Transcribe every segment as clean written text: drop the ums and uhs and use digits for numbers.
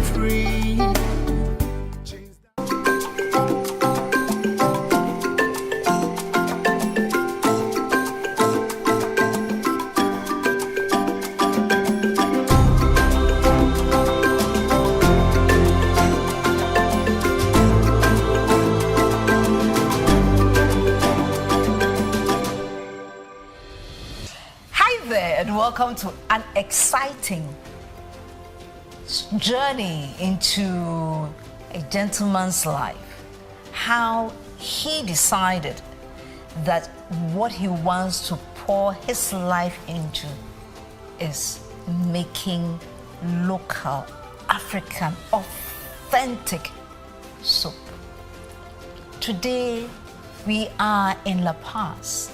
break free. Welcome to an exciting journey into a gentleman's life. How he decided that what he wants to pour his life into is making local, African, authentic soup. Today we are in La Paz.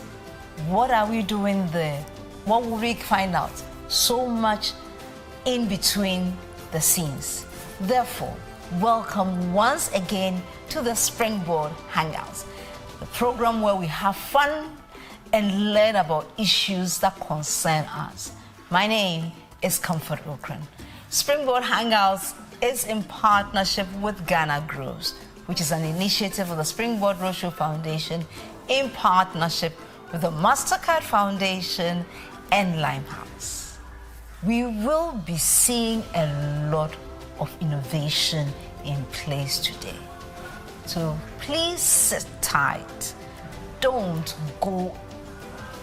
What are we doing there? What will we find out? So much in between the scenes. Therefore, welcome once again to the Springboard Hangouts, the program where we have fun and learn about issues that concern us. My name is Comfort Ocran. Springboard Hangouts is in partnership with Ghana Grows, which is an initiative of the Springboard Roadshow Foundation in partnership with the MasterCard Foundation and Limehouse. We will be seeing a lot of innovation in place today. So please sit tight. Don't go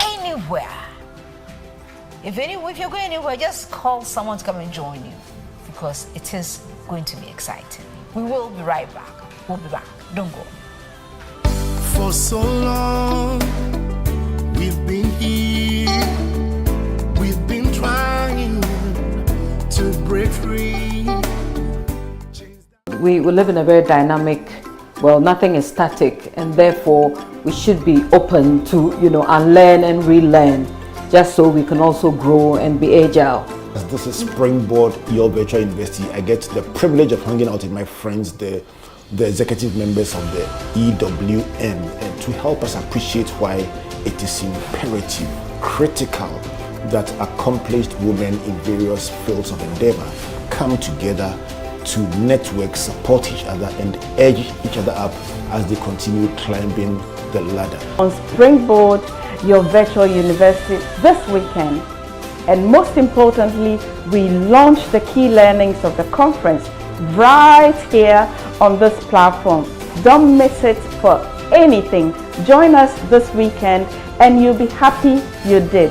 anywhere. If you're going anywhere, just call someone to come and join you, because it is going to be exciting. We will be right back. We'll be back. Don't go. For so long, we've been here. We've been trying to break free. We live in a very dynamic, well, nothing is static, and therefore we should be open to, unlearn and relearn, just so we can also grow and be agile. This is Springboard, your virtual university. I get the privilege of hanging out with my friends, the executive members of the EWM, and to help us appreciate why it is imperative, critical, that accomplished women in various fields of endeavor come together to network, support each other, and edge each other up as they continue climbing the ladder. On Springboard, your virtual university this weekend, and most importantly, we launch the key learnings of the conference right here on this platform. Don't miss it for anything. Join us this weekend and you'll be happy you did.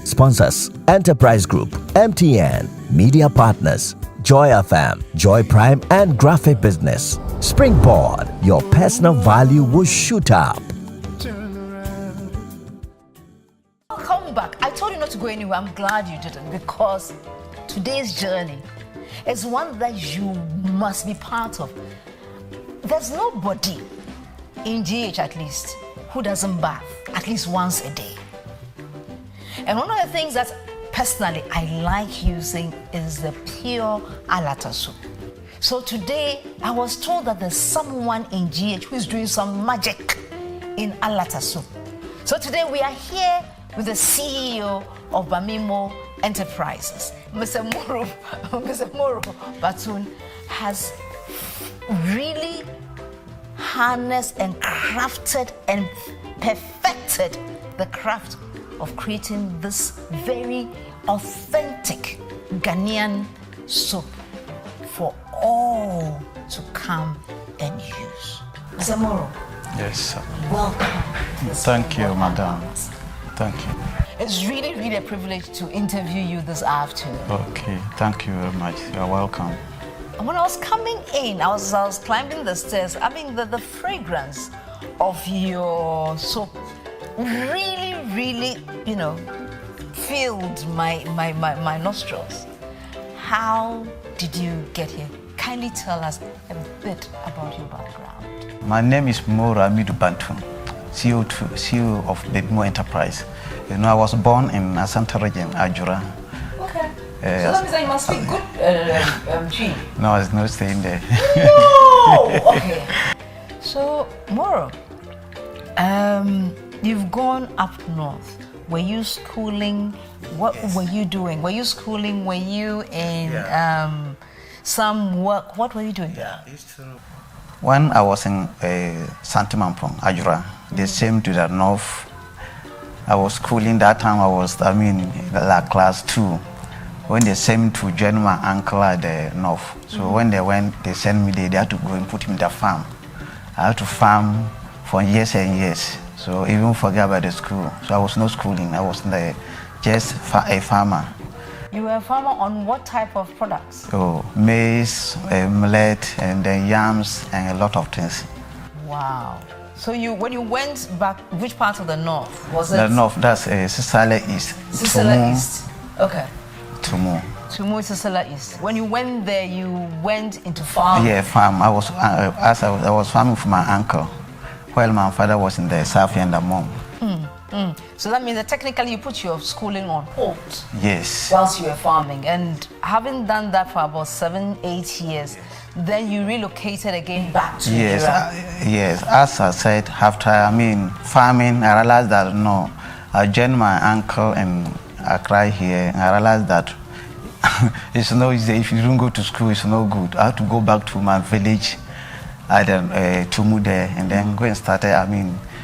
Sponsors: Enterprise Group, MTN, Media Partners, Joy FM, Joy Prime, and Graphic Business. Springboard, your personal value will shoot up. Welcome back. I told you not to go anywhere. I'm glad you didn't, because today's journey is one that you must be part of. There's nobody in GH, at least, who doesn't bath at least once a day. And one of the things that personally I like using is the pure alata soup. So today I was told that there's someone in GH who is doing some magic in alata soup. So today we are here with the CEO of Bamimo Enterprises, Mr. Moro Batun, has really harnessed and crafted and perfected the craft of creating this very authentic Ghanaian soup for all to come and use. Mr. Moro. Yes, sir. Welcome. Thank you, madam. Thank you. It's really, really a privilege to interview you this afternoon. Okay, thank you very much. You're welcome. And when I was coming in, I was climbing the stairs. I mean, the fragrance of your soap really, really, filled my nostrils. How did you get here? Kindly tell us a bit about your background. My name is Moro Amidu Batun, CEO of Bamimo Enterprise. I was born in Asante region, Ajura. Okay. So that means that you must speak good G. No, it's not staying there. No! Okay. So, Moro, you've gone up north. Were you schooling? What were you doing? Were you schooling? Were you in some work? What were you doing? When I was in Santimampong, Ajura, the same to the north. I was schooling that time. Like class 2. When they sent me to join my uncle at the north. So when they went, they sent me there. They had to go and put me in the farm. I had to farm for years and years. So even forget about the school. So I was not schooling. I was just a farmer. You were a farmer on what type of products? So maize, millet, and then yams, and a lot of things. Wow. So when you went back, which part of the north was it? The north, that's Sisala East. Sisala East. Okay. Tumu. Tumu, Sisala East. When you went there, you went into farm? Yeah, farm. I was farming for my uncle, while my father was in the south and the mom. So that means that technically you put your schooling on hold. Yes. Whilst you were farming, and having done that for about 7-8 years, then you relocated again back to Nigeria. Yes. As I said, after farming, I realized that no, I joined my uncle in Accra here, and I realized that it's no easy. If you don't go to school, it's no good. I had to go back to my village, Tumu there, and then go and start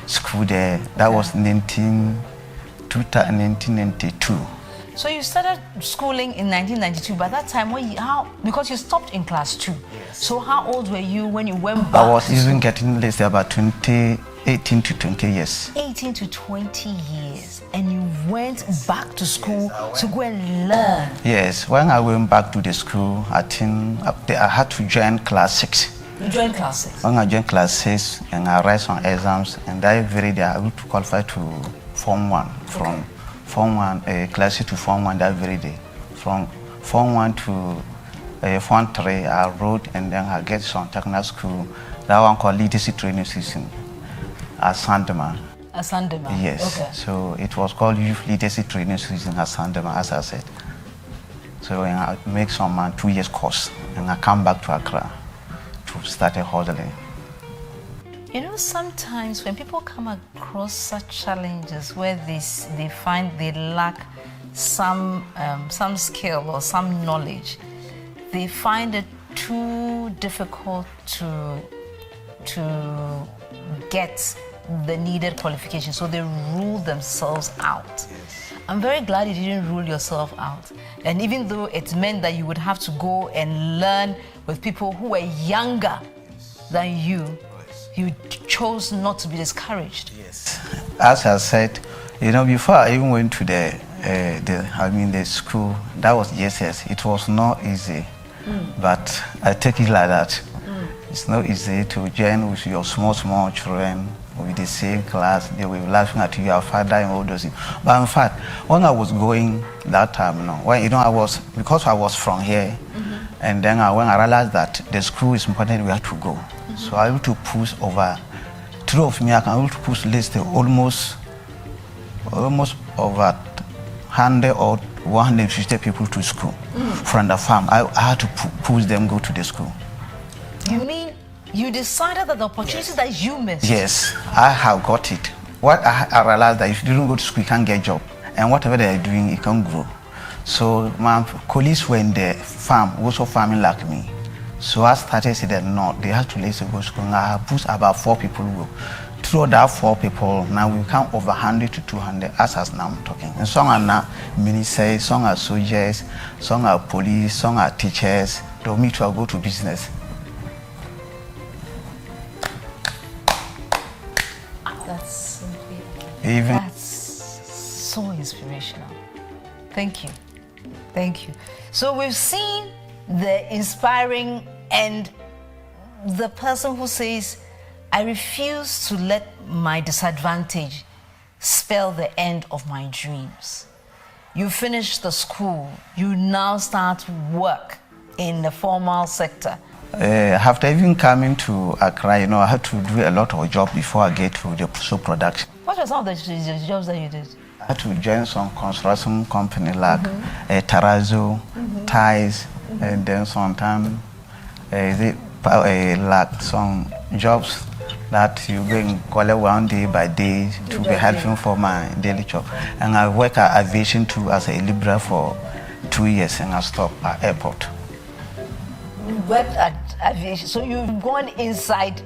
school there. That was 1992. So you started schooling in 1992. By that time, because you stopped in class 2. Yes. So how old were you when you went back? I was even getting, let's say, about 18 to 20 years. 18 to 20 years. And you went back to school to go and learn. Yes. When I went back to the school, I think I had to join class 6. You joined class 6? When I joined class 6 and I write some exams, and that very day I was to qualify to Form 1. From Form 1, class 6 to Form 1 that very day. From Form 1 to Form 3, I wrote, and then I get some technical school. That one called Leadership Training System at Sandema. At Sandema? Yes. Okay. So it was called Youth Leadership Training System at Sandema, as I said. So I make some 2 years course, and I come back to Accra to start hustling. You know, sometimes when people come across such challenges where they find they lack some skill or some knowledge, they find it too difficult to get the needed qualification, so they rule themselves out. Yes. I'm very glad you didn't rule yourself out. And even though it meant that you would have to go and learn with people who were younger than you, you chose not to be discouraged. Yes. As I said, before I even went to the school, that was GSS. It was not easy, but I take it like that. It's not easy to join with your small children with the same class. They were laughing at your father and all those things. But in fact, when I was going that time, because I was from here, and then when I realized that the school is important, we had to go. So I able to push over 2 of me. I can able to push list almost over 100 or 150 people to school from the farm. I had to push them go to the school. You mean you decided that the opportunity that you missed? Yes, I have got it. What I realized that if you don't go to school, you can't get a job, and whatever they are doing, it can't grow. So my colleagues were in the farm, also farming like me. So I started saying that no, they have to let us go to school. I have pushed about 4 people go. Through that 4 people, now we count over 100 to 200 as now I'm talking. And some are now ministers, some are soldiers, some are police, some are teachers. They me to go to business. That's so inspirational. Thank you. Thank you. So we've seen the inspiring and the person who says, I refuse to let my disadvantage spell the end of my dreams. You finish the school, you now start work in the formal sector. After even coming to Accra, I had to do a lot of jobs before I get to the soap production. What were some of the jobs that you did? I had to join some construction company like Terrazzo, Ties, and then sometimes like some jobs that you bring collect one day by day to be helping for my daily job. And I work at aviation too as a Libra for 2 years, and I stopped at airport. You worked at aviation, so you've gone inside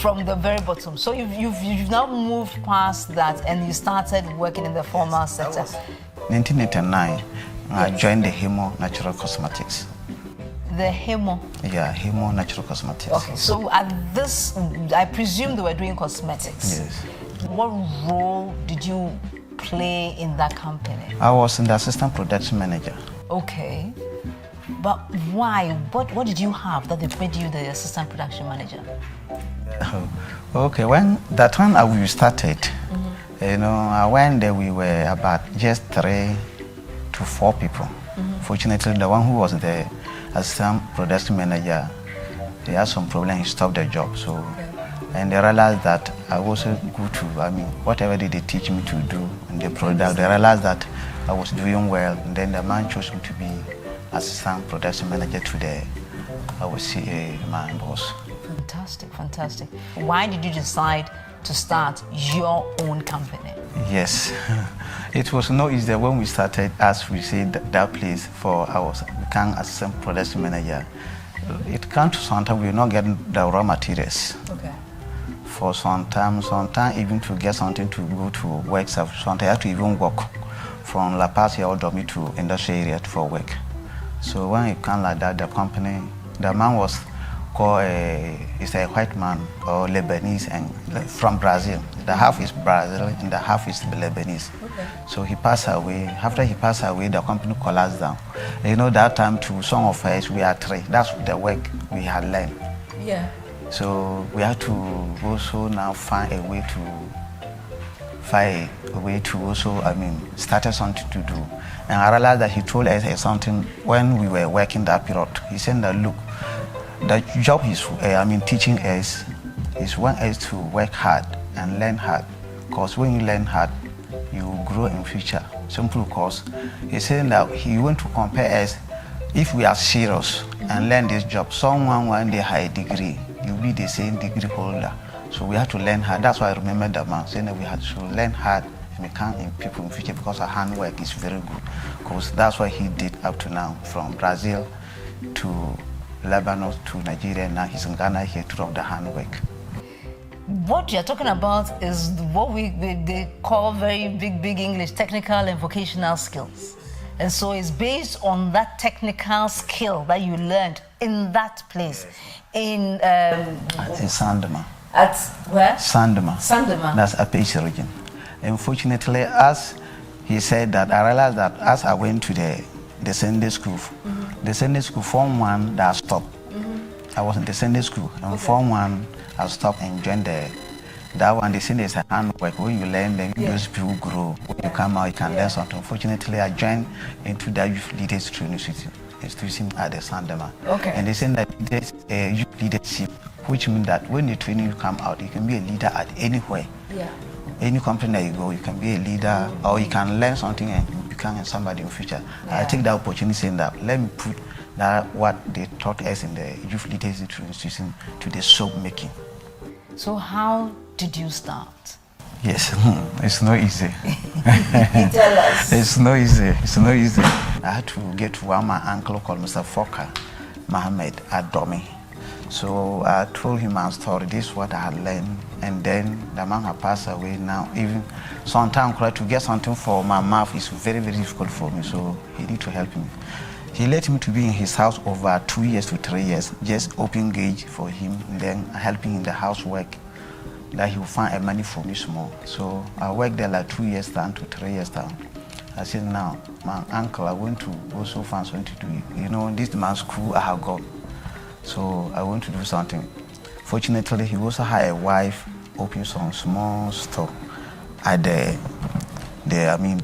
from the very bottom. So you've now moved past that, and you started working in the formal sector. 1989, I joined the Hemo Natural Cosmetics. The Hemo? Yeah, Hemo Natural Cosmetics. Okay, so at this, I presume they were doing cosmetics. Yes. What role did you play in that company? I was the assistant production manager. Okay. But why? What did you have that they made you the assistant production manager? Okay, when that time we started, you know, I went there, we were about just 3 to 4 people. Fortunately, the one who was the assistant production manager, he had some problem, he stopped the job. So, and they realized that I wasn't good to, whatever they teach me to do in the product, they realized that I was doing well, and then the man chose me to be assistant production manager today. I was my boss. Fantastic, fantastic. Why did you decide to start your own company? Yes, it was not easy when we started, as we said, that place for our become assistant production manager. It came to sometimes we were not getting the raw materials. Okay. For sometimes even to get something to go to work, sometimes I had to even walk from La Paz or Domi to industrial area for work. So when it came like that, the company, the man was called is a white man or Lebanese and from Brazil. The half is Brazil and the half is Lebanese. Okay. So he passed away. After he passed away, the company collapsed down. You know, that time to some of us, we are 3. That's the work we had learned. Yeah. So we had to also now find a way to also, started something to do. And I realized that he told us something when we were working that period. He said that, look, the job he's teaching us is want us to work hard and learn hard. Because when you learn hard, you grow in future. Simple because he said that he want to compare us. If we are serious and learn this job, someone when they have a degree, you'll be the same degree holder. So we have to learn hard. That's why I remember the man saying that we had to learn hard and become people in future because our handwork is very good. Because that's what he did up to now, from Brazil to Lebanon to Nigeria. Now he's in Ghana here to do the handwork. What you're talking about is what they call very big English, technical and vocational skills. And so it's based on that technical skill that you learned in that place. In Sandema. At where? Sandema. Sandema. That's Apache region. Unfortunately, as he said that, I realized that as I went to the Sunday school, the Sunday school Form 1 that stopped. I was in the Sunday school, and Form 1 I stopped and joined that one. They say there's a handwork. When you learn, then those people grow. When you come out, you can learn something. Unfortunately, I joined into that youth leaders training institution at the Sandema. Okay. And they say that there's a youth leadership, which means that when the training you come out, you can be a leader at anywhere. Yeah. Any company that you go, you can be a leader, or you can learn something and become somebody in the future. Yeah. I take that opportunity saying that let me put that what they taught us in the youth leadership training institution to the soap making. So how did you start? Yes, it's not easy. Tell us. It's not easy. It's not easy. I had to get to one my uncle called Mr. Foka Mohammed at Domi. So I told him my story, this is what I had learned. And then the man had passed away now. Even sometimes to get something for my mouth is very, very difficult for me. So he need to help me. He let me to be in his house over 2 years to 3 years, just open gauge for him, and then helping in the housework, that he will find a money for me small. So I worked there like 2 years down to 3 years down. I said, now, my uncle, I want to also find something to do. You know, this man's school I have gone. So I want to do something. Fortunately, he also had a wife, open some small store at the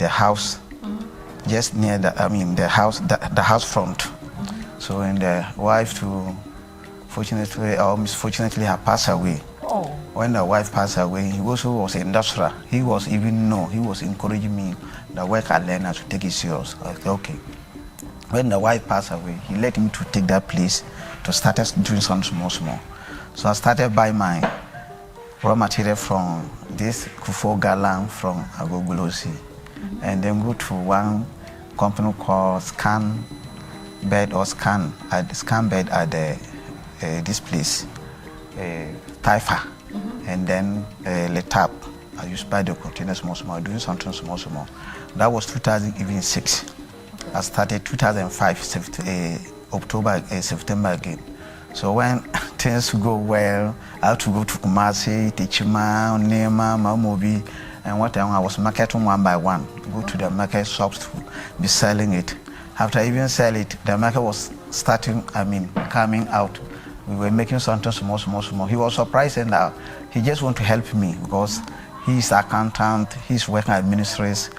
house. Just near the house front. So and the wife too, fortunately or misfortunately, had passed away. Oh. when the wife passed away, he also was industrial. He was encouraging me the work I learned to take it serious. I said, okay. When the wife passed away, he let me to take that place to start doing something small. So I started buying my raw material from this Kufo Galan from Agogolosi, and then go to one company called Scan Bed at this place, Taifa, and then Letap. I used to buy the containers small, doing something small. That was 2006. I started 2005, September again. So when things go well, I had to go to Kumasi, Tichima, Nema, Mamobi, and what time I was marketing one by one. Go to the market shops to be selling it. After I even sell it, the market was coming out. We were making something small. He was surprised and he just want to help me because he's accountant, he's working administrator,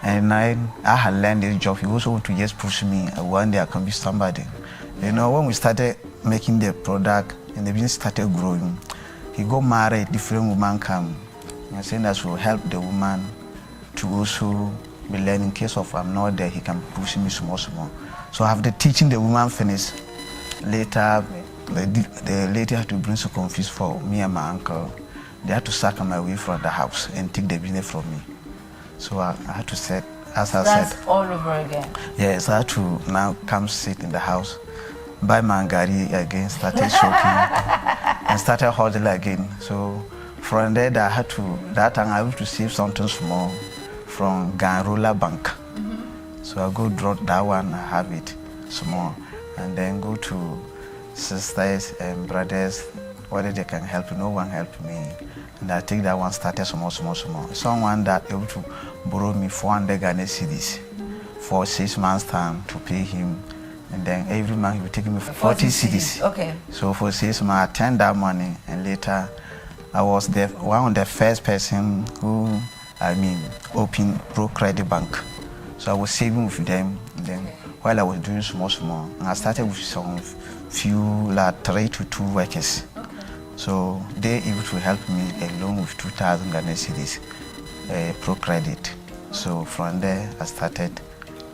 and I had learned this job. He also want to just push me. One day I can be somebody. You know, when we started making the product and the business started growing, he got married, different woman come. And saying that will help the woman to also be learning. In case of I'm not there, he can push me small. So after teaching the woman finished, later the lady had to bring some confused for me and my uncle. They had to sack my way from the house and take the business from me. So I had to set, as I said. That's all over again. Yes, I had to now come sit in the house, buy my gari again, started soaking, and started holding again. So from there, that time I had to save something small from Ganrola Bank. So I go draw that one, I have it small, and then go to sisters and brothers, whether they can help, no one helped me. And I take that one, started small. Someone that able to borrow me 400 Ghana cedis for 6 months' time to pay him. And then every month he will take me 40 cedis. Okay. So for 6 months, I turned that money, and later I was one of the first person who, opened Pro Credit Bank. So I was saving with them. And then while I was doing small, and I started with some few, like 3 to 2 workers. So they able to help me along with 2,000 Ghana cedis, Pro Credit. So from there, I started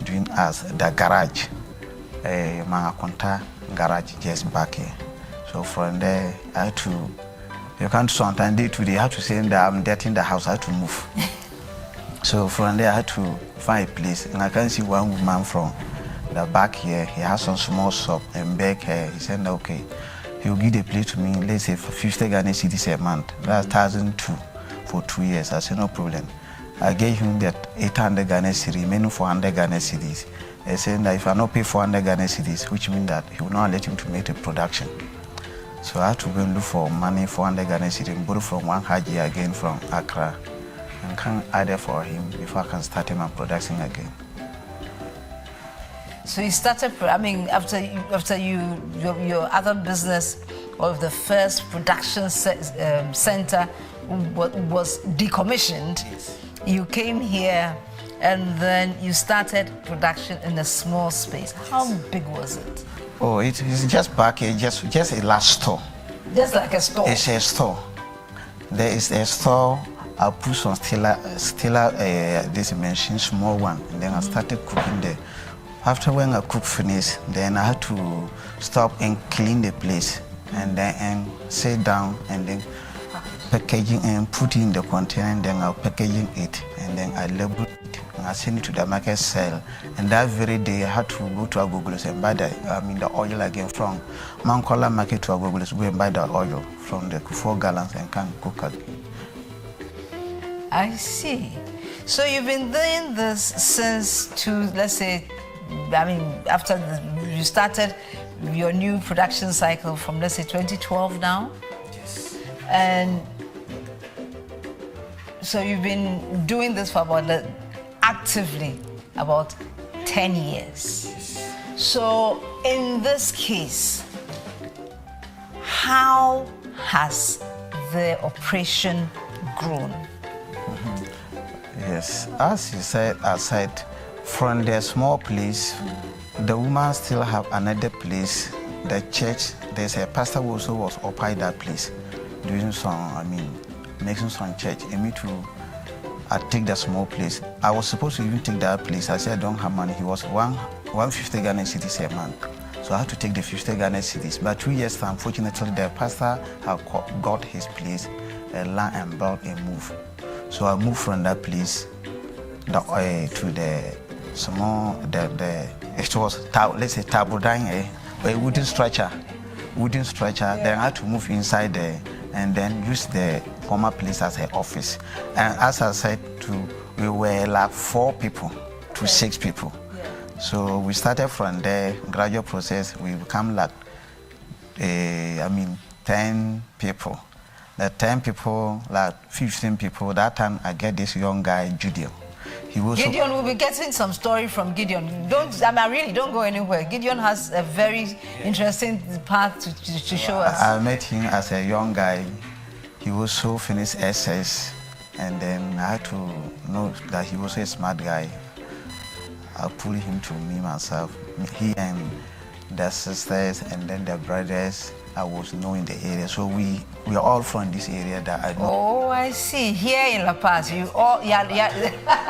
doing as the garage, Mangakonta garage just back here. So from there, I had to, you can't sometimes day to day, I have to say that I'm dirty in the house, I had to move. So from there, I had to find a place, and I can see one woman from the back here. He has some small shop and back here. He said, okay, he'll give the place to me, let's say for 50 Ghana cedis a month. That's 1,002 for 2 years. I said, no problem. I gave him that 800 Ghana cedis, remaining 400 Ghana cedis. I said that if I not pay 400 Ghana cedis, which means that he will not let him to make the production. So I had to go and look for money, 400 Ghana cedis, and borrow from one Haji again from Accra, and can add it for him before I can start my production again. So you started, after your other business, or the first production center was decommissioned, you came here and then you started production in a small space. How big was it? Oh, it's just back here, just a large store. Just like a store? It's a store. There is a store. I put some this machine, small one, and then I started cooking there. After when I cook finish, then I had to stop and clean the place, and then sit down and then packaging and put in the container, and then I'll packaging it, and then I label it, and I send it to the market sale. And that very day I had to go to Agoglos and buy the oil again from Mankola market to Agoglos, go and buy the oil from the 4 gallons and can cook again. I see. So you've been doing this since let's say, after you started your new production cycle from, let's say, 2012 now? Yes. And so you've been doing this for actively about 10 years. Yes. So in this case, how has the operation grown? Yes, as you said, from the small place, the woman still have another place. The church, there's a pastor who also was occupied that place. doing some, making some church. And me too, I take the small place. I was supposed to even take that place. I said I don't have money. He was 150 Ghana cedis a month. So I had to take the 50 Ghana cedis. But 2 years, unfortunately, the pastor had got his place, a land and bought a move. So I moved from that place to the small, it was, let's say, tabudang, a wooden structure. Then I had to move inside there and then use the former place as an office. And as I said, we were like 4 people to 6 people. So we started from there, gradual process, we become like, 10 people. The 10 people, like 15 people, that time I get this young guy, Gideon. Gideon, we'll be getting some story from Gideon. Really, don't go anywhere. Gideon has a very interesting path to show us. I met him as a young guy. He also finished SS, and then I had to know that he was a smart guy. I pulled him to me myself. He and the sisters and then the brothers I was knowing the area. So we are all from this area that I know. Oh, I see. Here in La Paz, you all, yeah.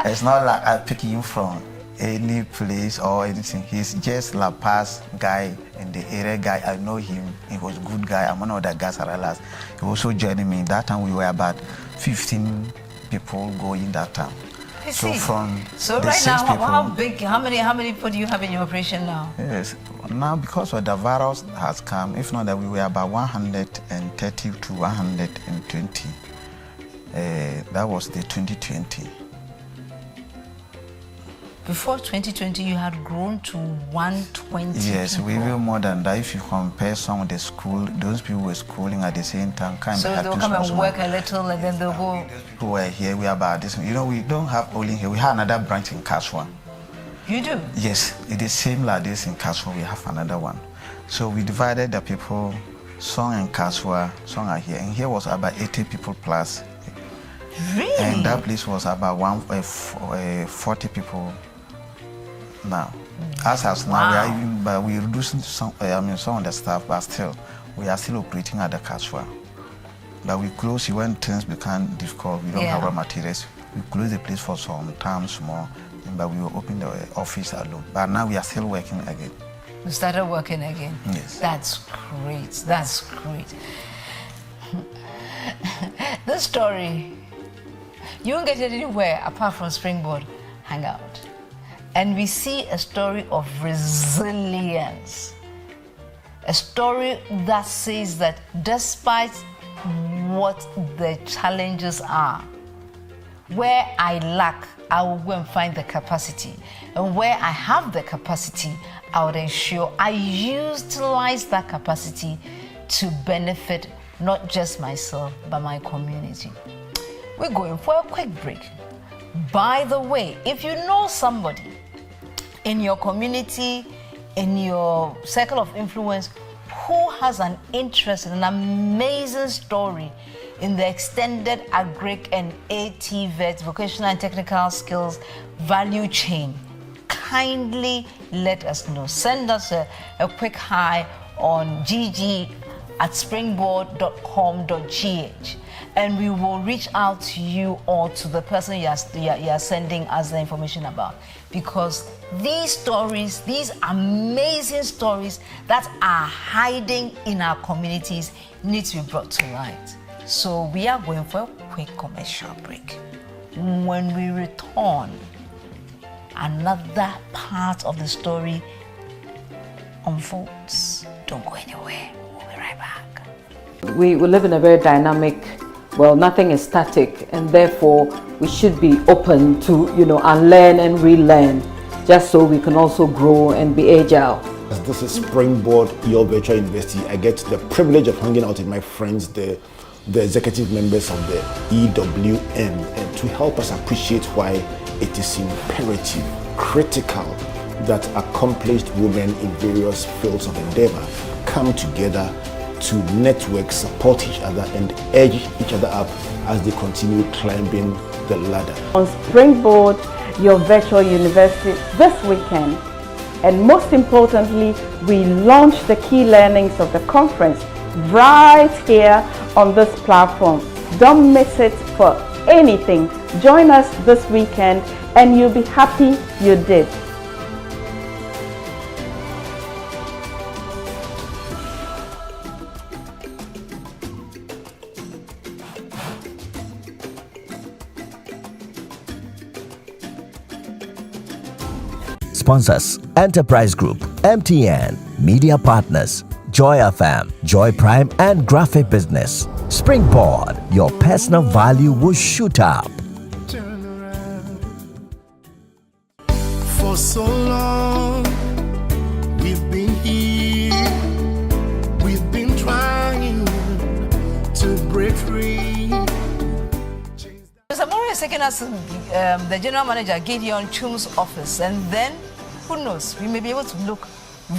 It's not like I pick him from any place or anything. He's just La Paz guy in the area guy. I know him. He was a good guy. I'm one of the guys around. He also joined me. That time we were about 15 people going that time. I So see. from So the right 6 now, people, how big? How many people do you have in your operation now? Yes. Now because of the virus has come, if not that we were about 130 to 120. That was the 2020. Before 2020, you had grown to 120 Yes, people. we were more than that. If you compare some of the school, those people were schooling at the same time. So they'll come and work a little and then they'll go. Who were here, we are about this. You know, we don't have only here. We have another branch in Kaswa. You do? Yes, it is same like this in Kaswa. We have another one. So we divided the people. Some in Kaswa, some are here. And here was about 80 people plus. Really? And that place was about 40 people now. As now, we are even, but we're reducing some of the staff, but still, we are still operating at the Kaswa. But we close when things become difficult. We don't have raw materials. We close the place for some time more, but we will open the office alone. But now we are still working again. You started working again? Yes. That's great. That's great. This story, you won't get it anywhere apart from Springboard Hangout. And we see a story of resilience. A story that says that despite what the challenges are, where I lack, I will go and find the capacity. And where I have the capacity, I would ensure I utilize that capacity to benefit not just myself, but my community. We're going for a quick break. By the way, if you know somebody in your community, in your circle of influence, who has an interest in an amazing story in the extended agric and ATVET, vocational and technical skills value chain, kindly let us know. Send us a quick hi on gg@springboard.com.gh and we will reach out to you or to the person you are sending us the information about. Because these stories, these amazing stories that are hiding in our communities need to be brought to light. So we are going for a quick commercial break. When we return, another part of the story unfolds. Don't go anywhere. We'll be right back. We live in a very dynamic, well, nothing is static, and therefore we should be open to, unlearn and relearn, just so we can also grow and be agile. This is Springboard, your virtual university. I get the privilege of hanging out with my friends, the executive members of the EWM, and to help us appreciate why it is imperative, critical, that accomplished women in various fields of endeavor come together to network, support each other, and edge each other up as they continue climbing the ladder. On Springboard, your virtual university this weekend, and most importantly, we launch the key learnings of the conference right here on this platform. Don't miss it for anything. Join us this weekend and you'll be happy you did. Sponsors: Enterprise Group, MTN, Media Partners, Joy FM, Joy Prime and Graphic Business. Springboard, your personal value will shoot up. Turn around. For so long, we've been here, we've been trying to break free. Mr. Moro is taking us to the general manager, Gideon Chum's office, and then, who knows, we may be able to look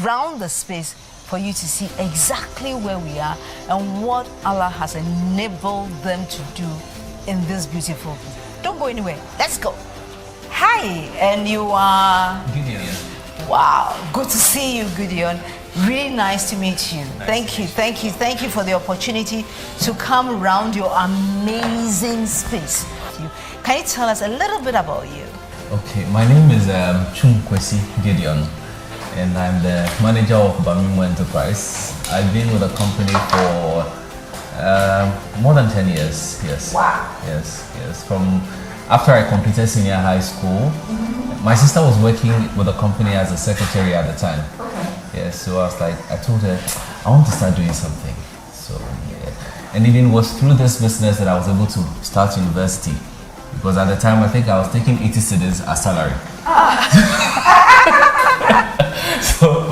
round the space for you to see exactly where we are and what Allah has enabled them to do in this beautiful place. Don't go anywhere. Let's go. Hi, and you are? Gideon. Wow, good to see you, Gideon. Really nice to meet you. Thank you for the opportunity to come around your amazing space. Can you tell us a little bit about you? Okay, my name is Chumkwesi Gideon, and I'm the manager of Bamimo Enterprise. I've been with the company for more than 10 years. Yes. Wow. Yes. From after I completed senior high school, my sister was working with the company as a secretary at the time. Okay. Yes. So I told her I want to start doing something. So yeah, and it was through this business that I was able to start university. Because at the time, I think I was taking 80 cedis as salary. So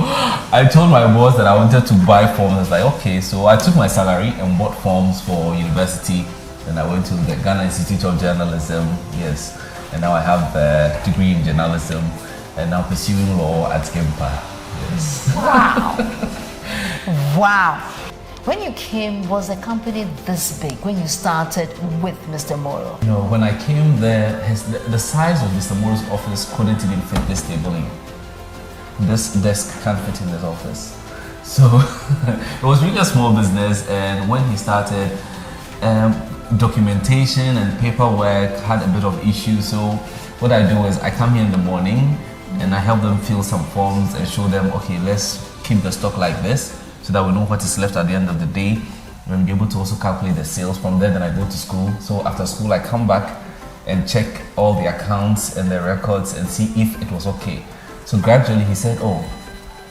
I told my boss that I wanted to buy forms. I was like, okay. So I took my salary and bought forms for university. And I went to the Ghana Institute of Journalism. Yes. And now I have a degree in journalism. And now pursuing law at Gempa. Yes. Wow. Wow. When you came, was the company this big when you started with Mr. Moro? No, when I came there, the size of Mr. Moro's office couldn't even fit this table in. This desk can't fit in this office. So it was really a small business, and when he started, documentation and paperwork had a bit of issues. So what I do is I come here in the morning and I help them fill some forms and show them, okay, let's keep the stock like this, so that we know what is left at the end of the day and be able to also calculate the sales. From there, then I go to school. So after school, I come back and check all the accounts and the records and see if it was okay. So gradually he said, oh,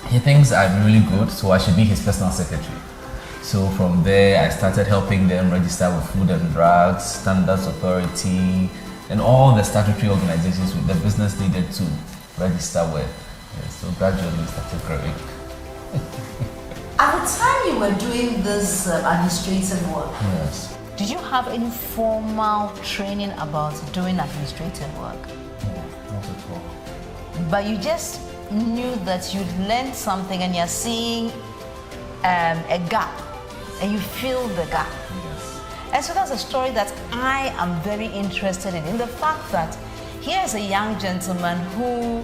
he thinks I'm really good, so I should be his personal secretary. So from there, I started helping them register with Food and Drugs, Standards Authority, and all the statutory organizations with the business needed to register with. Yeah, so gradually we started growing. At the time you were doing this administrative work, Yes. did you have any formal training about doing administrative work? No, not at all. But you just knew that you'd learned something and you're seeing a gap and you fill the gap. Yes. And so that's a story that I am very interested in the fact that here is a young gentleman who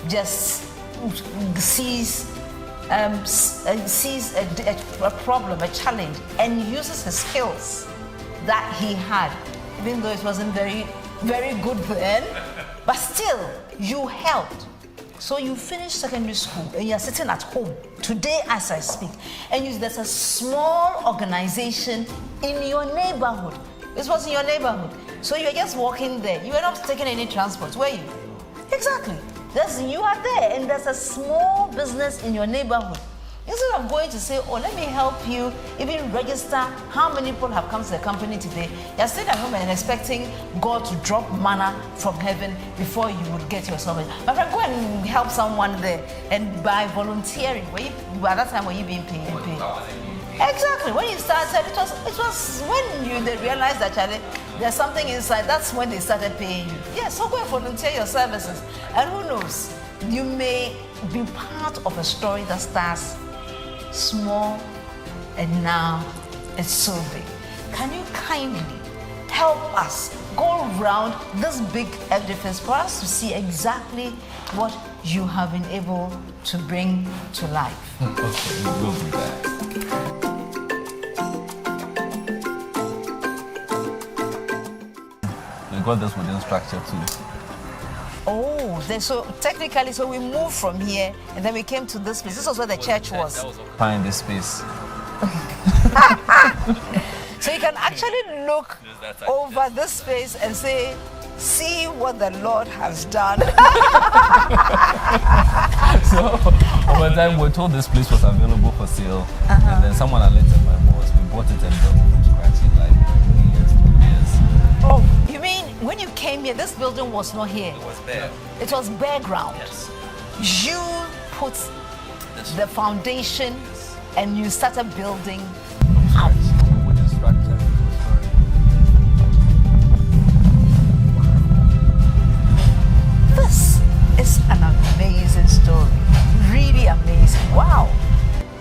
just sees a problem, a challenge, and uses his skills that he had, even though it wasn't very, very good then, but still, you helped. So you finished secondary school and you're sitting at home today as I speak, and there's a small organization in your neighborhood. This was in your neighborhood. So you're just walking there. You were not taking any transport, were you? Exactly. You are there, and there's a small business in your neighborhood. Instead of going to say, oh, let me help you, even register how many people have come to the company today, you're staying at home and expecting God to drop manna from heaven before you would get yourself. My friend, go and help someone there, and by volunteering, at that time, were you being paid? Exactly. When you started, it was when they realized that, Charlie, there's something inside. That's when they started paying you. Yes, so go and volunteer your services. And who knows, you may be part of a story that starts small and now it's so big. Can you kindly help us go around this big edifice for us to see exactly what you have been able to bring to life? Okay, we will do that. got this wooden structure too. Oh, so technically, so we moved from here and then we came to this place. This was where the church was. Find this space. So you can actually look over this space and say, see what the Lord has done. So over time we're told this place was available for sale, and then someone alerted my boss. We bought it and built it from scratch in like 3 years, 2 years. Oh, you mean when you came here, this building was not here? It was bare. It was bare ground. Yes. You put the foundation and you started building up. Wooden structure. This is an amazing story. Really amazing. Wow.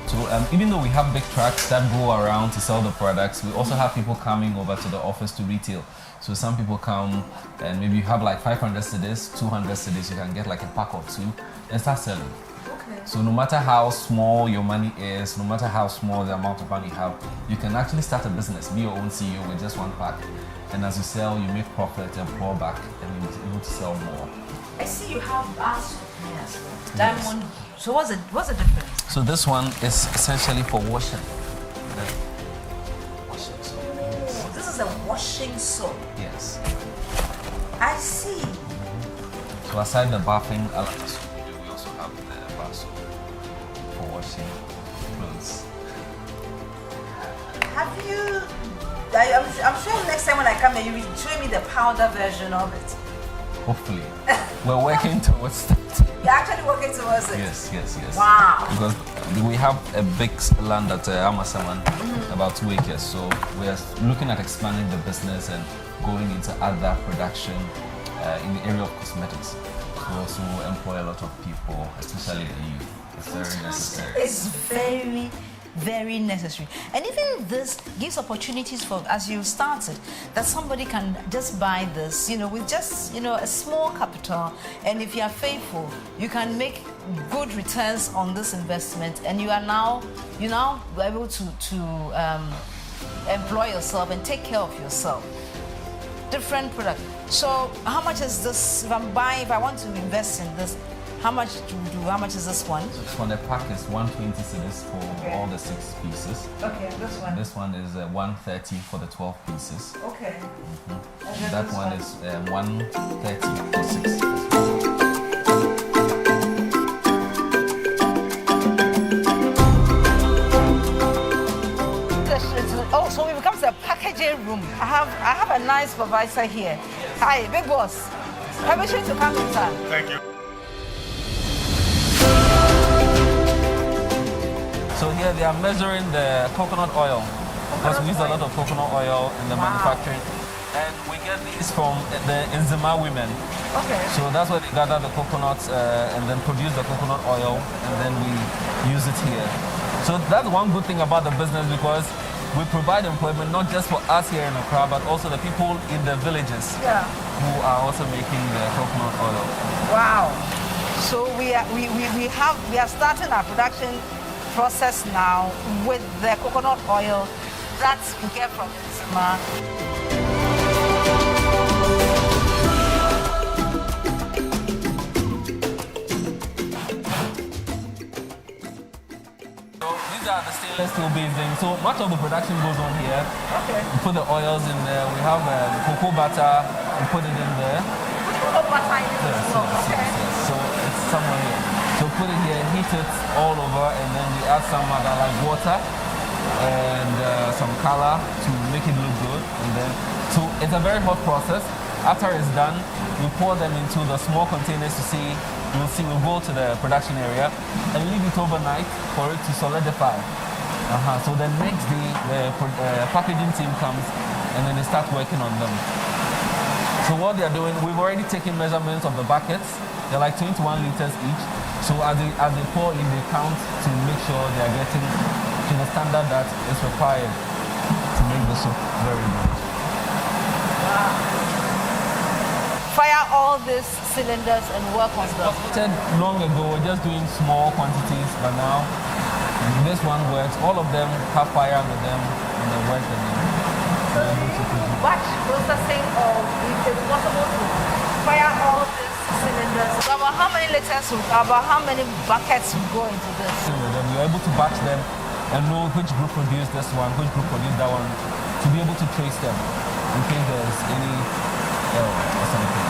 So even though we have big trucks that go around to sell the products, we also have people coming over to the office to retail. So some people come and maybe you have like 500 cedis, 200 cedis, you can get like a pack or two and start selling. Okay. So no matter how small your money is, no matter how small the amount of money you have, you can actually start a business, be your own CEO with just one pack. And as you sell, you make profit and pour back and you're able to sell more. I see you have diamond. So what's the difference? So this one is essentially for washing. This is a washing soap. Yes. I see. So aside the bathing elements, we also have the bar soap for washing clothes. Have you? I'm sure next time when I come here, you will show me the powder version of it. Hopefully. We're working towards that. You're actually working towards it? Yes. Wow. Because we have a big land at Amasaman, about 2 acres. So we are looking at expanding the business and going into other production in the area of cosmetics. We also employ a lot of people, especially the youth. It's very necessary. It's very, very necessary. And even this gives opportunities for, as you started, that somebody can just buy this, with just, a small capital. And if you are faithful, you can make good returns on this investment. And you are now able to employ yourself and take care of yourself. Different product. So how much is this? If I want to invest in this, how much is this one? This one, the pack is 120 cedis for all the 6 pieces. Okay, this one. This one is 130 for the 12 pieces. Okay. And that one is 130 for 6. Oh, so it becomes a packaging room. I have a nice supervisor here. Hi, big boss. Permission to come in, sir. Thank you. So here they are measuring the coconut oil because we use a lot of coconut oil in the manufacturing, and we get these from the Nzima women. Okay. So that's where they gather the coconuts and then produce the coconut oil, and then we use it here. So that's one good thing about the business, because we provide employment not just for us here in Accra, but also the people in the villages who are also making the coconut oil. Wow. So we are starting our production process now with the coconut oil that we get from Nzima. These are the stainless steel basins. So much of the production goes on here. Okay. We put the oils in there. We have the cocoa butter. We put it in there. Cocoa butter in it as well. Okay. So it's somewhere here. So put it here, heat it all over, and then we add some other like water and some color to make it look good. And then, so it's a very hot process. After it's done, we pour them into the small containers to see. We'll go to the production area and leave it overnight for it to solidify. So the next day, the packaging team comes and then they start working on them. So what they're doing, we've already taken measurements of the buckets. They're like 21 liters each. So as they pour in, they count to make sure they're getting to the standard that is required to make the soap very good. Fire all these cylinders and work on them. Long ago, we're just doing small quantities, but now this one works. All of them have fire with them and they work again. batch processing, or if it's possible to fire all these cylinders. So about how many liters, about how many buckets will go into this? Then you're able to batch them and know which group produced this one, which group produced that one, to be able to trace them in case there's any error or something.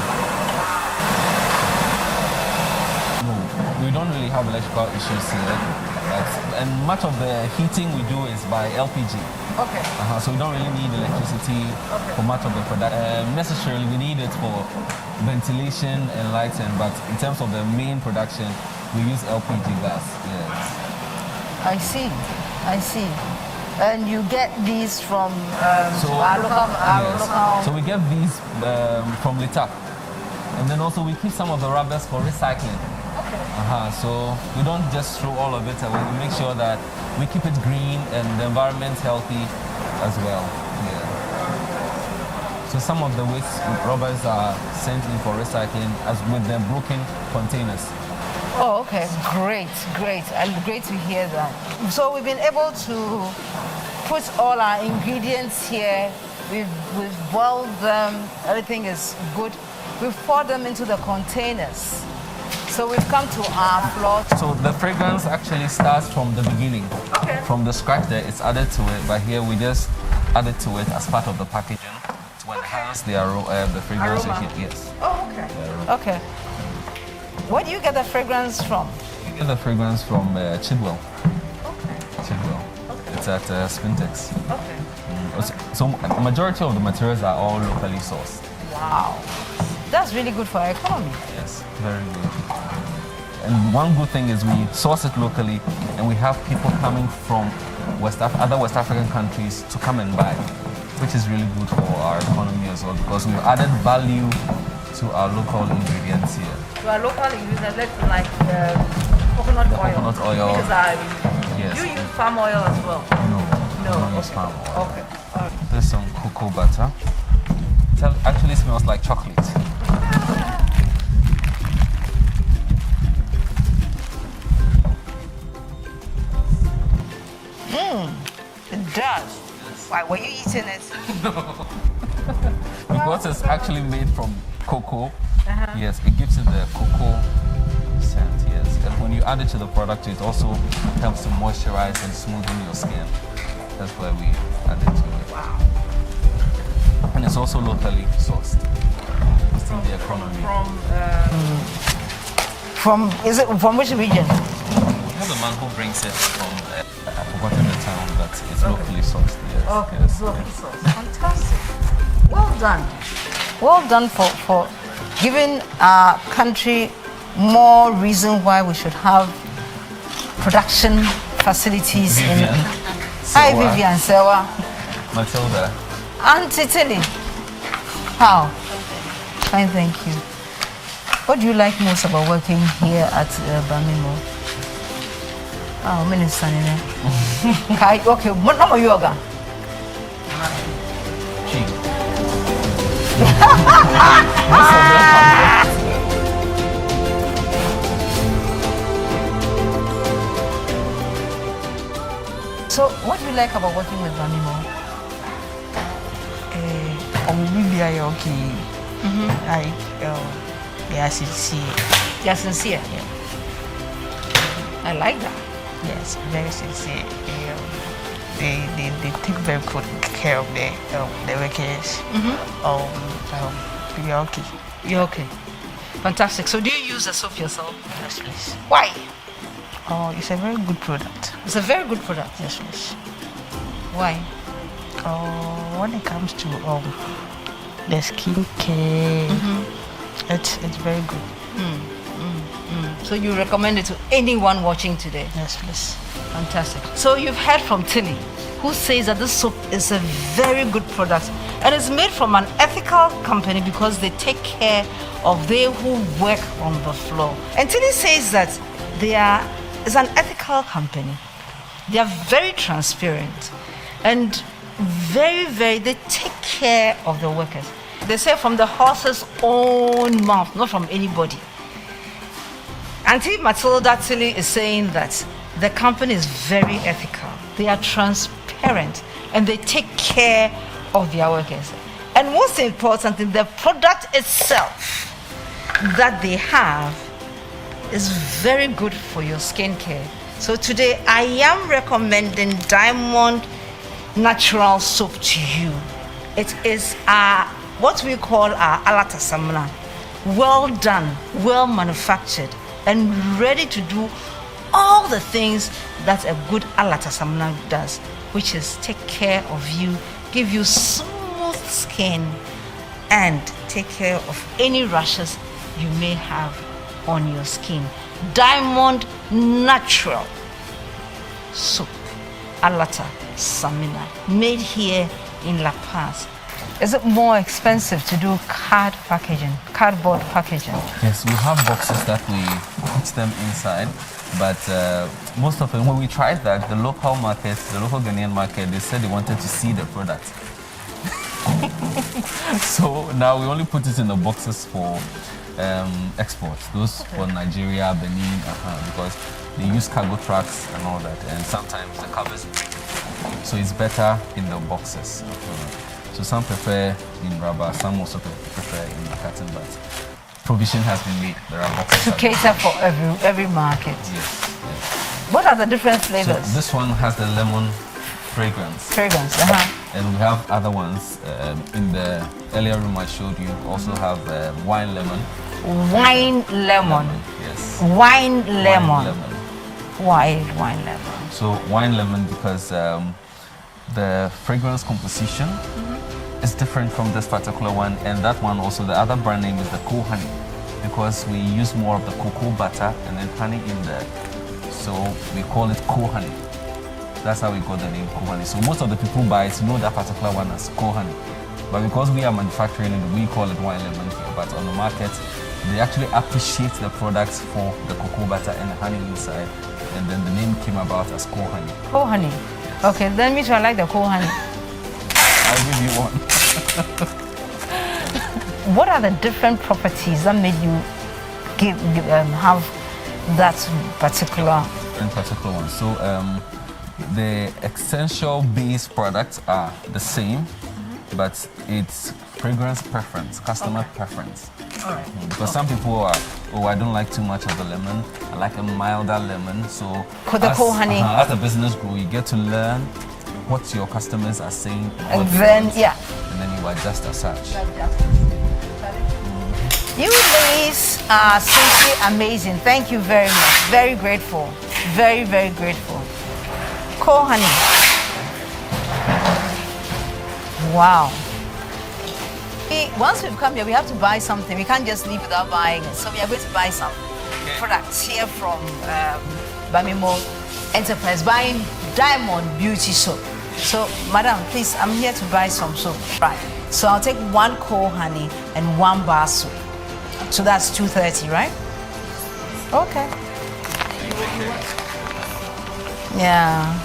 No, we don't really have electrical issues here. And much of the heating we do is by LPG. Okay. So we don't really need electricity for much of the production. Necessarily, we need it for ventilation and lighting, but in terms of the main production, we use LPG gas. Yes. I see. And you get these from Yes. local. So we get these from Lita. And then also we keep some of the rubbers for recycling. So we don't just throw all of it away. We make sure that we keep it green and the environment healthy as well. Yeah. So some of the waste rubbers are sent in for recycling as with the broken containers. Oh, okay. Great. Great to hear that. So we've been able to put all our ingredients here. We've boiled them. Everything is good. We've poured them into the containers. So we've come to our floor. So the fragrance actually starts from the beginning. Okay. From the scratch there, it's added to it, but here we just add it to it as part of the packaging to enhance the fragrance. Aroma. Yes. Oh, okay. Okay. Where do you get the fragrance from? You get the fragrance from Chidwell. Okay. Chidwell. Okay. It's at Spintex. Okay. So a majority of the materials are all locally sourced. Wow. That's really good for our economy. Yes, very good. And one good thing is we source it locally, and we have people coming from other West African countries to come and buy, which is really good for our economy as well, because we've added value to our local ingredients here. To our local ingredients, like coconut oil. Coconut oil. Yes. You use palm oil as well? No, No. we don't use palm oil. Okay. All right. There's some cocoa butter. It actually smells like chocolate. It does. Why, were you eating it? Because it's actually made from cocoa. Yes, it gives it the cocoa scent, yes. And when you add it to the product, it also helps to moisturize and smoothen your skin. That's why we add it to it. Wow. And it's also locally sourced. Boosting the economy. From which region? We have a man who brings it from, I've forgotten the town, but it's locally sourced. Yes. Okay, Yes. it's locally sourced. Fantastic. Well done. Well done for giving our country more reason why we should have production facilities Vivian. in. Hi, Sewa. Vivian Sewa. Matilda. Auntie Tilly. How? Fine, thank you. What do you like most about working here at Bamimo? Oh, Minister Nene. Okay, what number yoga? She. So, what do you like about working with Bamimo? Okay. They are sincere. They're sincere. Yeah. I like that. Yes, very sincere. They take very good care of the workers. We are okay. You're okay. Fantastic. So, do you use the soap yourself? Yes, please. Why? Oh, it's a very good product. It's a very good product. Yes, please. Why? When it comes to the skin care, it's very good. So, you recommend it to anyone watching today? Yes, please. Fantastic. So, you've heard from Tilly, who says that this soap is a very good product and it's made from an ethical company because they take care of they who work on the floor. And Tilly says that it's an ethical company. They are very transparent and they take care of the workers. They say from the horse's own mouth, not from anybody. Auntie Matilda Tilly is saying that the company is very ethical. They are transparent and they take care of their workers. And most importantly, the product itself that they have is very good for your skincare. So today I am recommending Diamond Natural Soap to you. It is what we call our alata samna. Well done, well manufactured, and ready to do all the things that a good alata samna does, which is take care of you, give you smooth skin, and take care of any rashes you may have on your skin. Diamond Natural Soap, Alata Samina, made here in La Paz. Is it more expensive to do cardboard packaging? Yes, we have boxes that we put them inside, but most of them, when we tried that, the local market, the local Ghanaian market, they said they wanted to see the product. So now we only put it in the boxes for exports, those for Nigeria, Benin, because they use cargo trucks and all that, and sometimes the covers break. So it's better in the boxes. So some prefer in rubber, some also prefer in the carton, but provision has been made. There are boxes to cater for every market. Yes. What are the different flavors? So this one has the lemon fragrance. And we have other ones. In the earlier room I showed you, also have wine lemon. Wine lemon. Yes. Wine lemon. Wine lemon. So wine lemon because the fragrance composition is different from this particular one, and that one also, the other brand name is the cool honey, because we use more of the cocoa butter and then honey in there. So we call it cool honey. That's how we got the name cool honey. So most of the people buy it know that particular one as cool honey. But because we are manufacturing it, we call it wine lemon here. But on the market, they actually appreciate the products for the cocoa butter and the honey inside. And then the name came about as cool honey. Cool honey. Yes. Okay, then me too, I like the cool honey. I'll give you one. What are the different properties that made you have that particular one? So the essential base products are the same, but it's fragrance preference, customer preference. All right. Because some people are, I don't like too much of the lemon. I like a milder lemon. So the cool honey. As a business grow, you get to learn what your customers are saying. And then, and then you adjust as such. You ladies are simply amazing. Thank you very much. Very grateful. Very, very grateful. Cool honey. Wow. Once we've come here, we have to buy something. We can't just leave without buying it. So we are going to buy some products here from Bamimo Enterprise, buying Diamond Beauty Soap. So, madam, please, I'm here to buy some soap. Right. So I'll take 1 coal honey and 1 bar soap. So that's $2.30, right? Okay. Yeah.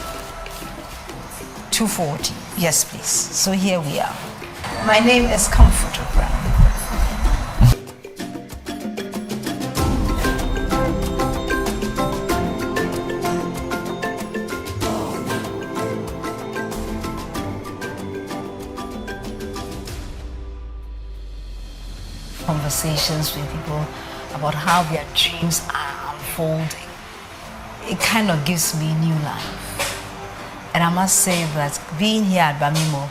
$2.40. Yes, please. So here we are. My name is Comfort Ocran. Conversations with people about how their dreams are unfolding. It kind of gives me new life. And I must say that being here at Bamimo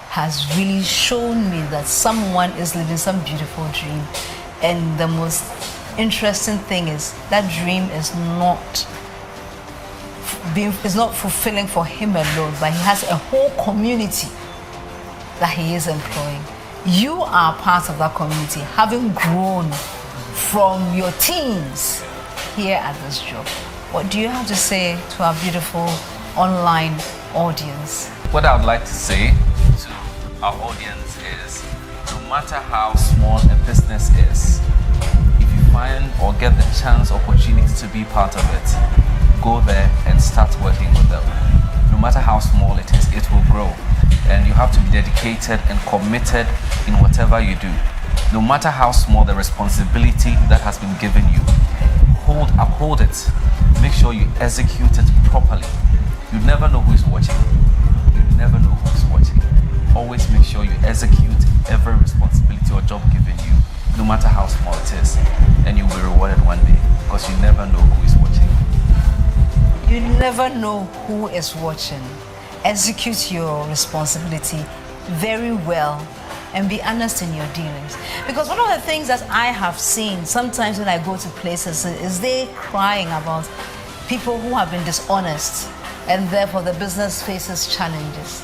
has really shown me that someone is living some beautiful dream. And the most interesting thing is that dream is not fulfilling for him alone, but he has a whole community that he is employing. You are part of that community, having grown from your teens here at this job. What do you have to say to our beautiful online audience? What I would like to say to our audience is, no matter how small a business is, if you find or get the chance, opportunity to be part of it, go there and start working with them. No matter how small it is, it will grow. And you have to be dedicated and committed in whatever you do. No matter how small the responsibility that has been given you, uphold it. Make sure you execute it properly. You never know who is watching. You never know who is watching. always make sure you execute every responsibility or job given you, no matter how small it is, and you'll be rewarded one day, because you never know who is watching. You never know who is watching. Execute your responsibility very well and be honest in your dealings. Because one of the things that I have seen sometimes when I go to places is they crying about people who have been dishonest and therefore the business faces challenges.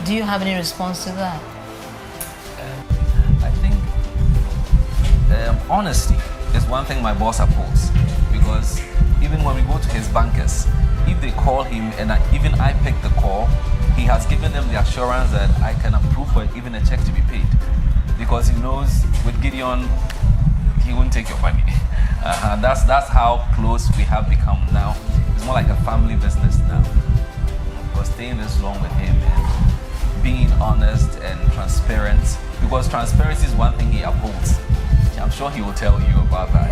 Do you have any response to that? I think honesty is one thing my boss upholds, because even when we go to his bankers, if they call him and even I pick the call, he has given them the assurance that I can approve for even a check to be paid, because he knows with Gideon, he won't take your money. That's how close we have become now. It's more like a family business now. Because staying this long with him and being honest and transparent, because transparency is one thing he upholds. I'm sure he will tell you about that.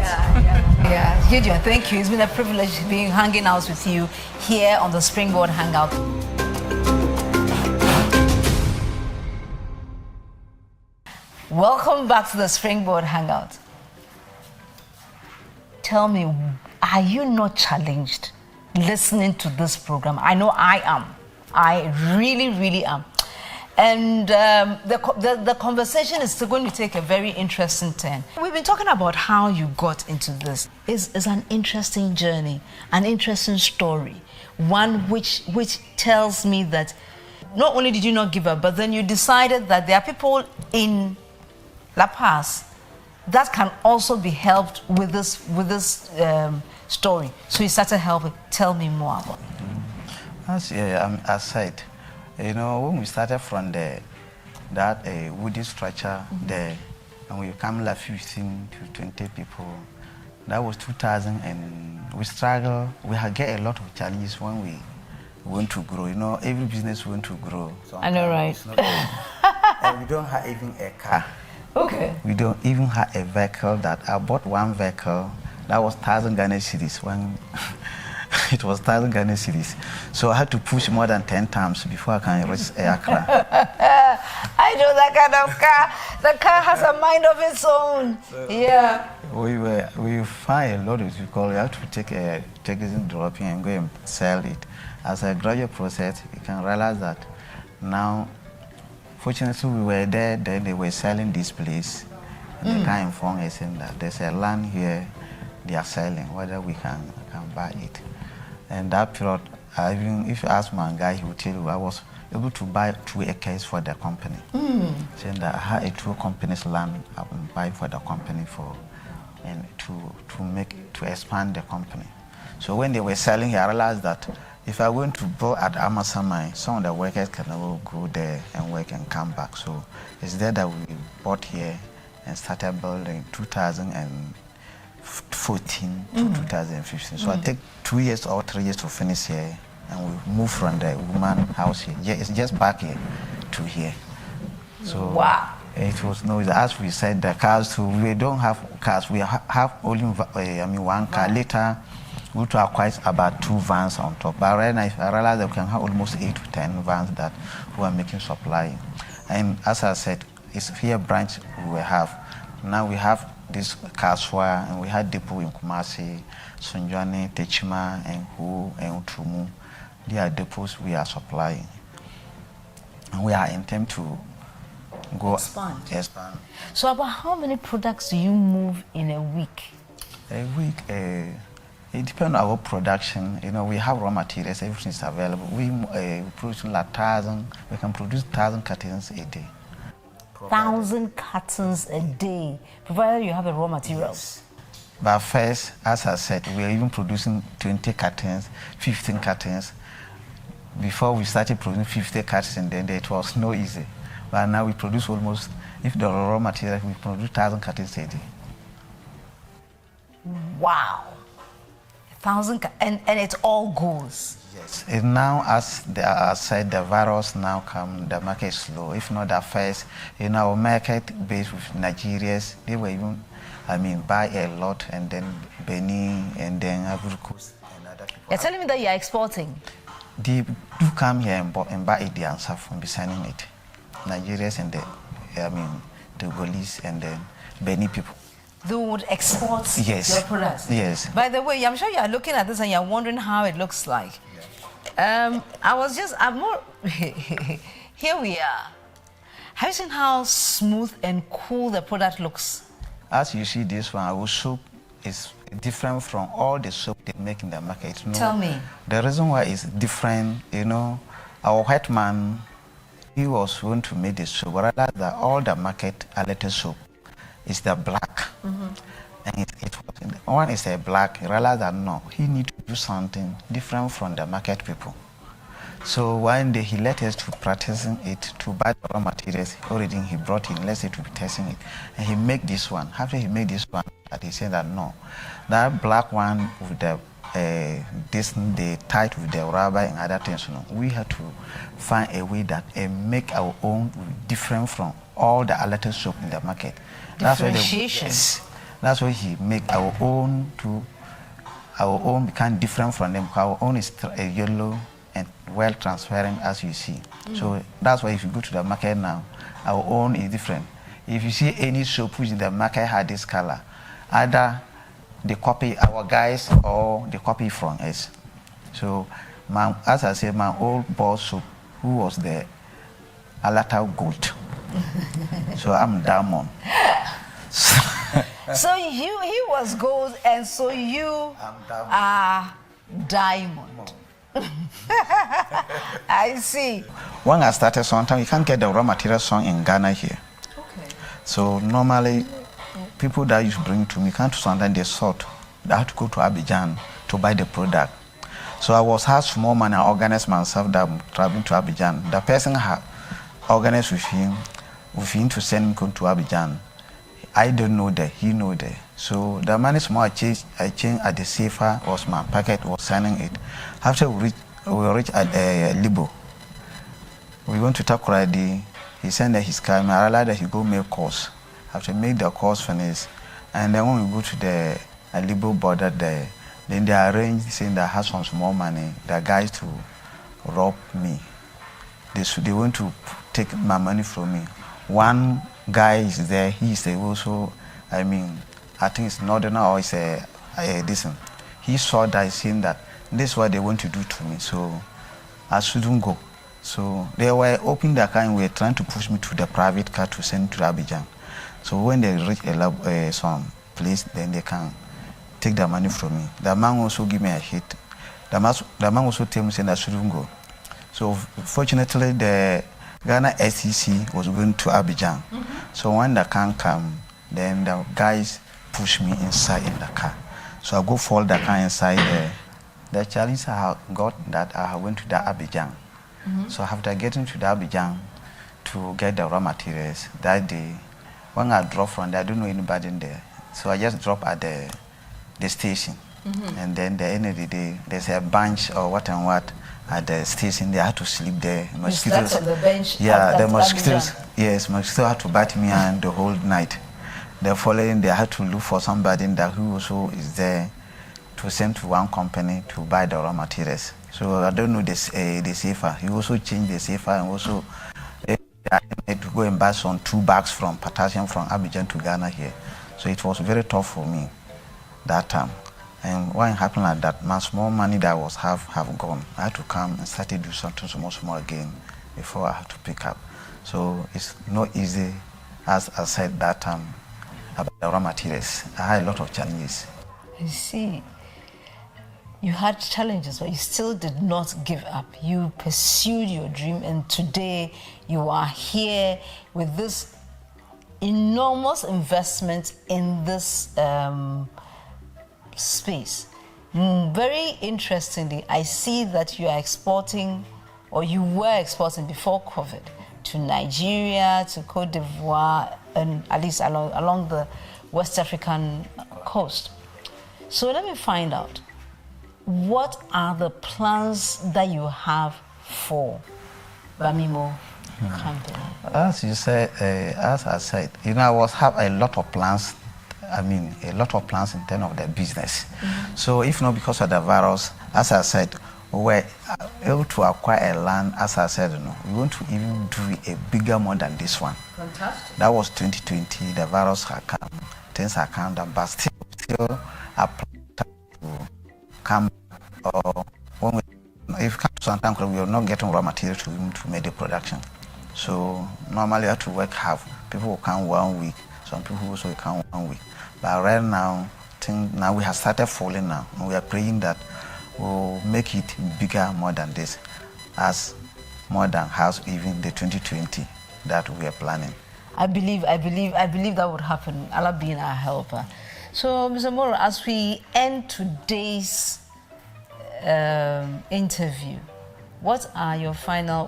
Yeah, Gideon, thank you. It's been a privilege hanging out with you here on the Springboard Hangout. Welcome back to the Springboard Hangout. Tell me, are you not challenged listening to this program? I know I am. I really, really am. And the conversation is still going to take a very interesting turn. We've been talking about how you got into this. It's an interesting journey, an interesting story, one which tells me that not only did you not give up, but then you decided that there are people in La Paz that can also be helped with this story. So you started helping. Tell me more about it. As I said, when we started from that woody structure there, and we come like 15 to 20 people, that was 2000, and we struggled. We had get a lot of challenges when we want to grow. Every business want to grow. I know, right? And we don't have even a car. Okay. We don't even have a vehicle. That I bought one vehicle that was 1,000 Ghana cedis when it was 1,000 Ghana cedis. So I had to push more than 10 times before I can reach Accra. I know that kind of car. The car has a mind of its own. Yeah. We find a lot of people. We have to take it in dropping and go and sell it. As a graduate process, you can realize that now. Fortunately, we were there, then they were selling this place. And they can inform us that there's a land here they are selling, whether we can buy it. And that period, even if you ask my guy, he will tell you I was able to buy 2 acres for the company. Saying that I had a 2 company's land I will buy for the company to expand the company. So when they were selling, I realized that if I went to build at Amasamai, some of the workers can all go there and work and come back. So it's there that we bought here and started building 2014 to 2015. So I take 2 years or 3 years to finish here, and we moved from the woman house here. Yeah, it's just back here to here. So wow. It was no, as we said, the cars too. We don't have cars. We have only one car. Later, we to acquire about 2 vans on top. But right now, I realize that we can have almost 8 to 10 vans that we are making supply. And as I said, it's here branch we have. Now we have this Kaswa, and we have depot in Kumasi, Sunjani, Techima, and Hu, and Utumu. They are depots we are supplying. And we are intent to go expand. So about how many products do you move in a week? A week, it depends on our production. We have raw materials, everything is available. We produce like 1,000, we can produce 1,000 cartons a day. 1,000 cartons a day, provided you have the raw materials. Yes. But first, as I said, we are even producing 20 cartons, 15 cartons. Before we started producing 50 cartons, and then it was no easy. But now we produce almost, if the raw material, we produce 1,000 cartons a day. Wow. 1,000, and it all goes. Yes. And now, as I said, the virus now come, the market is slow. If not at first, our market based with Nigerians, they were even, buy a lot, and then Benin, and then Ivory Coast, and other people. You're telling me that you're exporting? They do come here and buy it, the answer from be sending it. Nigerians and the Togolese and the Benin people. They would export Yes. your products. Yes. By the way, I'm sure you are looking at this and you're wondering how it looks like. I'm more. Here we are. Have you seen how smooth and cool the product looks? As you see this one, our soap is different from all the soap they make in the market. Tell me. The reason why it's different, our white man, he was going to make the soap, rather than all the market alete soap is the black. And one is a black, rather than no, he need to do something different from the market people. So one day he let us to practicing it, to buy the raw materials. Already he brought in, let's say to be testing it. And he make this one. After he made this one, he said that no, that black one with the they tied with the rubber and other things. We had to find a way that make our own different from all the alete soap in the market. Differentiation. That's why he make our own become different from them. Our own is yellow and well transparent, as you see. So that's why if you go to the market now, our own is different. If you see any soap which in the market had this color, either they copy our guys or they copy from us. So as I said, my old boss soap, who was the Alata goat. So I'm diamond. So he was gold, and so you are diamond. I see. When I started sometimes you can't get the raw material song in Ghana here. Okay. So normally people that used to bring to me can't sometimes they sort. They have to go to Abidjan to buy the product. So I was had small money, I organized myself that I'm traveling to Abidjan. The person had organized with him to send me to Abidjan. I don't know that, he know that. So the money small I changed at the safer was my packet was signing it. After we reach at Libo, we went to talk already. He sent his car, and I realized that he go make course. After make the course finish, and then when we go to the Libo border there, then they arrange saying that I have some small money, the guys to rob me. They want to take my money from me. One guy is there, he is also, I think it's northern or it's this one. He saw that, saying that this is what they want to do to me, so I shouldn't go. So they were opening the car and were trying to push me to the private car to send to Abidjan. So when they reach some place, then they can take the money from me. The man also give me a hit. The man also tell me saying I shouldn't go. So fortunately, the Ghana SEC was going to Abidjan. So when the car come, then the guys push me inside in the car. So I go follow the car inside there. The challenge I got that I went to the Abidjan. So after getting to the Abidjan to get the raw materials, that day, when I drop from there, I don't know anybody in there. So I just drop at the station. And then the end of the day, there's a bench or what and what at the station. They had to sleep there. Mosquitoes. You slept on the bench? Yeah, the mosquitoes. Yes, mosquitoes had to bite me and the whole night. The following, they had to look for somebody that who also is there to send to one company to buy the raw materials. So I don't know the safer. He also changed the safer and also had to go and buy some 2 bags from potassium from Abidjan to Ghana here. So it was very tough for me that time. And when it happened like that, my small money that I was have gone. I had to come and start to do something small again before I had to pick up. So it's not easy, as I said that time, about the raw materials. I had a lot of challenges. I see. You had challenges, but you still did not give up. You pursued your dream, and today you are here with this enormous investment in this space. Very interestingly, I see that you are exporting, or you were exporting before COVID, to Nigeria, to Cote d'Ivoire, and at least along the West African coast. So let me find out, what are the plans that you have for Bamimo company? As you said, as I said, I have a lot of plans. A lot of plans in terms of the business. So if not because of the virus, as I said, we were able to acquire a land, as I said, we want to even do a bigger one than this one. Fantastic. That was 2020. The virus had come, things had come down, but still a plan to come. Or when if you come to sometimes we are not getting raw material to make the production. So normally you have to work half. People will come 1 week. Some people also come 1 week. But right now, now we have started falling now. And we are praying that we'll make it bigger more than this, as more than has even the 2020 that we are planning. I believe that would happen. Allah being our helper. So, Mr. Moro, as we end today's interview, what are your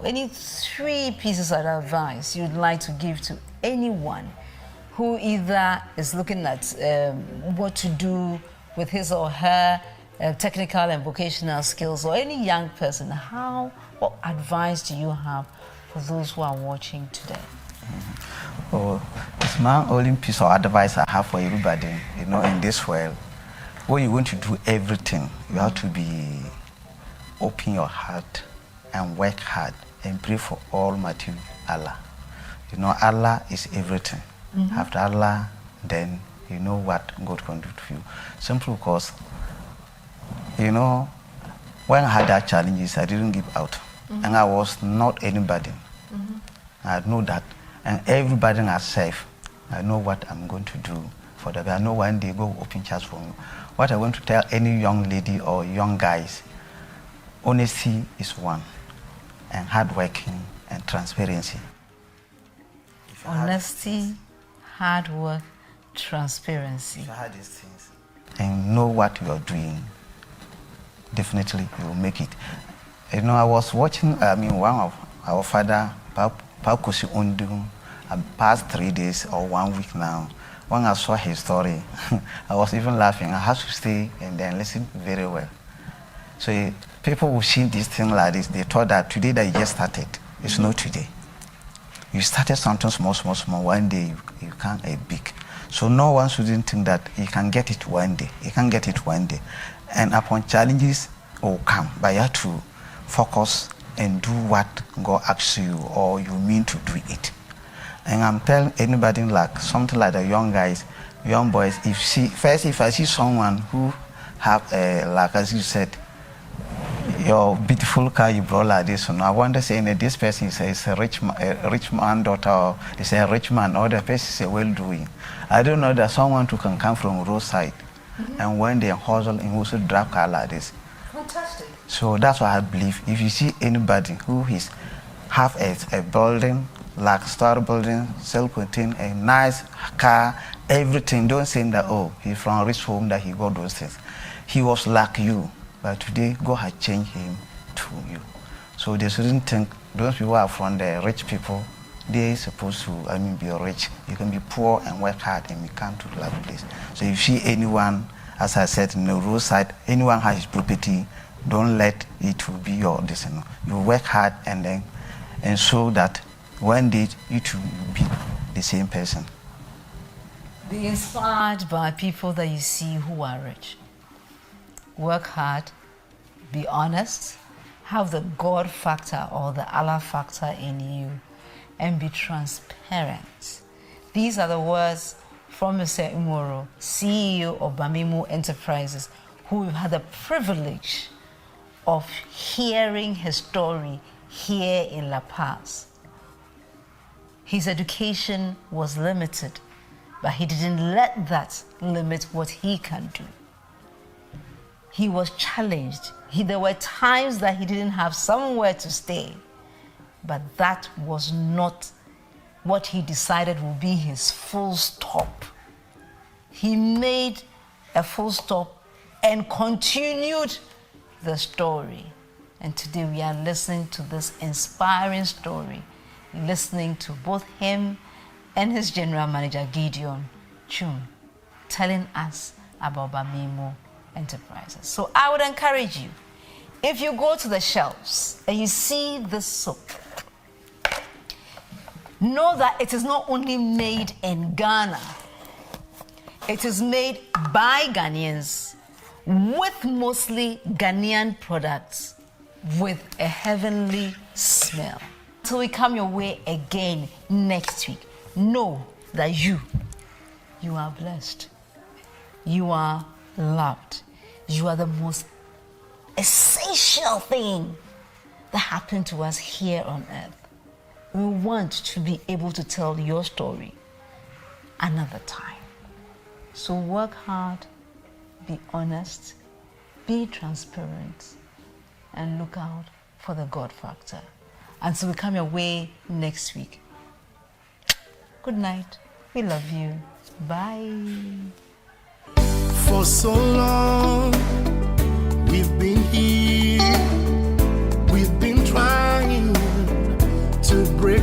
any 3 pieces of advice you'd like to give to anyone who either is looking at what to do with his or her technical and vocational skills, or any young person? What advice do you have for those who are watching today? Oh, it's my only piece of advice I have for everybody, in this world. When you want to do everything, you have to be open your heart and work hard and pray for Almighty Allah. Allah is everything. After Allah, then you know what God can do to you. Simply because, when I had that challenges, I didn't give out. And I was not anybody. I know that. And everybody is safe. I know what I'm going to do for them. I know one day go open church for me. What I want to tell any young lady or young guys, honesty is one, and hard working and transparency. Honesty, hard work, transparency. If you have these things and know what you are doing, definitely you will make it. I was watching, one of our father, Pakusi Undu, past 3 days or 1 week now. When I saw his story, I was even laughing. I had to stay and then listen very well. So people who see this thing like this, they thought that today that you just started. It's not today. You started something small. One day you can't big. So no one shouldn't think that you can get it one day. You can get it one day. And upon challenges will come, but you have to focus and do what God asks you, or you mean to do it. And I'm telling anybody like something like the young guys, young boys, if I see someone who have like as you said, your beautiful car you brought like this, I wonder saying that this person is a rich man daughter, or is a rich man, or the person is well doing. I don't know that someone who can come from roadside and when they hustle and also drive car like this. Fantastic. So that's what I believe. If you see anybody who is have a building, like store building, self-contained, a nice car, everything, don't say that, oh, he's from a rich home that he got those things. He was like you, but today God has changed him to you. So they shouldn't think those people are from the rich people, they're supposed to, be rich. You can be poor and work hard and you can't do like this. So if you see anyone, as I said, in the roadside, anyone has his property, don't let it be your decision. You work hard and then ensure that one day you to be the same person. Be inspired by people that you see who are rich. Work hard, be honest, have the God factor or the Allah factor in you, and be transparent. These are the words from Mr. Moro, CEO of Bamimo Enterprises, who we've had the privilege of hearing his story here in La Paz. His education was limited, but he didn't let that limit what he can do. He was challenged. There were times that he didn't have somewhere to stay, but that was not what he decided would be his full stop. He made a full stop and continued the story. And today we are listening to this inspiring story, listening to both him and his general manager, Gideon Chun, telling us about Bamimo Enterprises. So I would encourage you, if you go to the shelves and you see this soap, know that it is not only made in Ghana, it is made by Ghanaians with mostly Ghanaian products with a heavenly smell. Till we come your way again next week, know that you are blessed. You are loved. You are the most essential thing that happened to us here on earth. We want to be able to tell your story another time. So work hard, be honest, be transparent, and look out for the God factor. Until we come your way next week. Good night. We love you. Bye. For so long